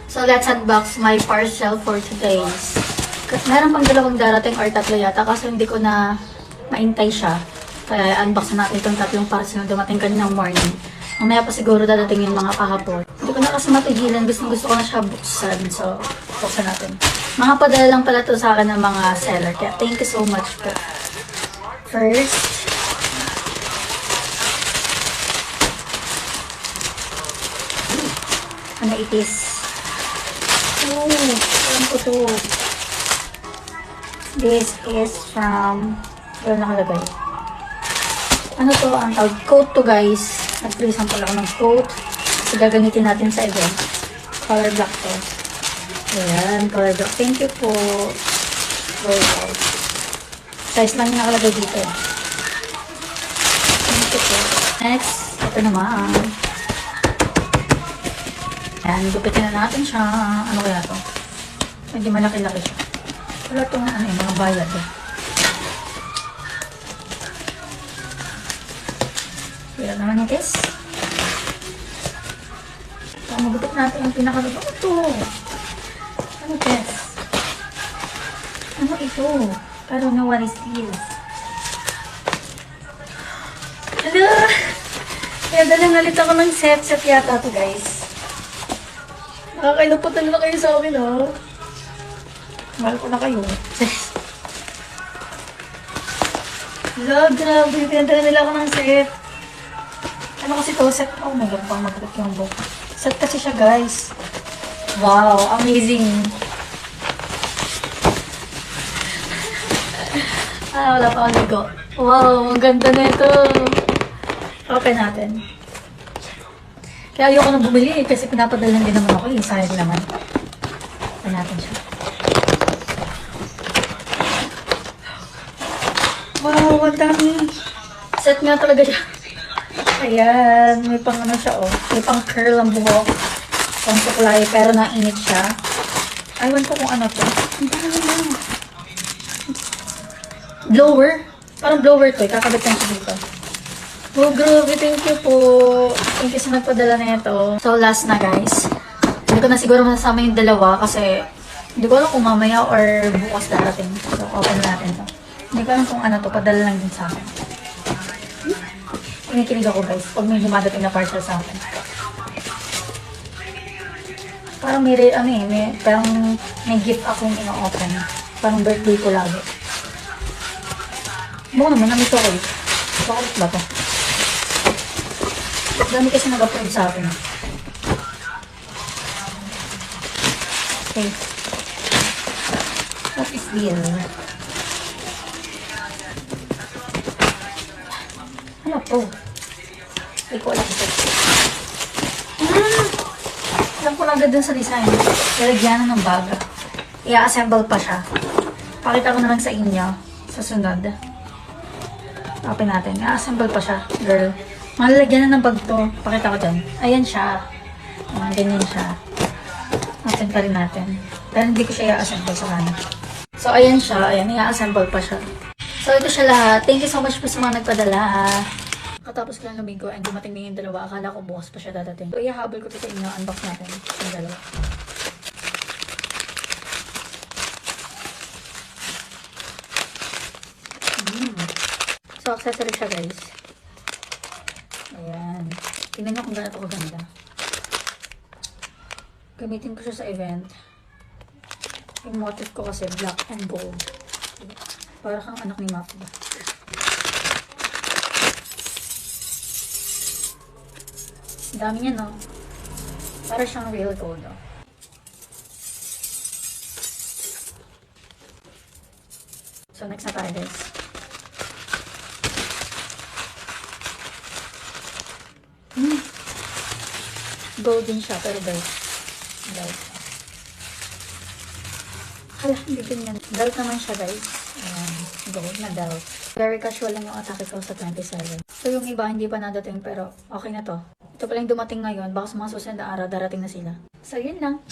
So, let's unbox my parcel for today. Meron pang dalawang darating or tatlo yata kasi hindi ko na maintay siya. Kaya unbox na natin itong tatlong parcel na dumating kaninang morning. Mamaya pa siguro dadating yung mga kahapon. Hindi ko na kasi mapigilan. Gusto ko na siya buksan. So, buksan natin. Mga padala lang pala to sa akin ng mga seller. Kaya thank you so much po. First, ano it is? Oh, alam ko to. This is from, wala nakalagay. Ano to? Ang tawag, coat to guys. Nag-place pala ako ng coat. So, gagamitin natin sa event. Color black to. Ayan, color black. Thank you po. Very well. Size lang yung nakalagay dito. Thank you po. Next, ito naman. Ayan, gupitin na natin siya. Ano kaya to? Medyo malaki-laki siya. Wala itong mga bayad eh. Kaya naman guys. So, magupit natin yung pinakaluto. Ano ito? Ano guys? Ano ito? I don't know what is this. Hello! Kaya dalang nalit ako ng set yata to guys. Nakakailapot na kayo sa amin ha. Mahal ko na kayo. Love, grabe. Pinadala nila ako ng set. Ano kasi to? Set. Oh my god, pang magkakit yung book. Set kasi siya guys. Wow, amazing. Wala pa akong ligo. Wow, ang ganda na ito. Okay natin. Kaya ayoko nang bumili kasi pinapadalan din naman ako eh. Sayang naman. Okay natin siya. Wow, ang dami. Set nga talaga siya. Ayan, may pang ano siya oh. May pang curl ang buhok. Pang suklay, pero nainit siya. Aywan ko kung ano to. Ang dami lang. Blower. Parang blower to eh. Kakabit lang siya dito. Oh, grabe. Thank you po. Thank you sa nagpadala na ito. So, last na guys. Hindi ko na siguro masasama yung dalawa kasi hindi ko alam kung mamaya or bukas darating. So, open natin to. Hindi ko alam kung ano to. Padala lang din sa akin. Kinikilig ako guys. Pag may dumadating na parcel sa akin. Parang parang may gift akong ino-open. Parang birthday ko lagi. Buka naman, namito ko eh. Bakit ba to? Dami kasi nag-upload sa akin. Okay. What is this? Ano to? Hindi ko alam ito. Alam ko lang agad dun sa design. Lalagyan ng baga. I-assemble pa siya. Pakita ko na lang sa inyo. Sa sunod. Open natin. I-assemble pa siya. Girl. Malalagyan na ng bag to. Pakita ko dyan. Ayan siya. Ganyan siya. Open pa rin natin. Pero hindi ko siya i-assemble sa kanan. So, ayan siya. Ayan. I-assemble pa siya. So, ito siya lahat. Thank you so much po sa mga nagpadala. Katapos ko lang lumigo and dumating na yung dalawa. Akala ko bukas pa siya dadating. So, ihahabol ko ito sa inyo. Unbox natin yung dalawa. So, accessory siya guys. Ayan. Tingnan nyo kung gaano ito kaganda. Gamitin ko siya sa event. Yung motif ko kasi black and gold. Para kang anak ni Mafia. Dami niya, no? Para siyang real gold, no? So, next na tayo, guys. Gold din siya, pero guys. Hala, hindi din yan. Belt naman siya, guys. Ayan, gold na belt. Very casual lang yung atake ko sa 27. So, yung iba hindi pa nadating, pero okay na to. Ito pala yung dumating ngayon. Baka sa mga susunod na araw, darating na sila. So, yun lang.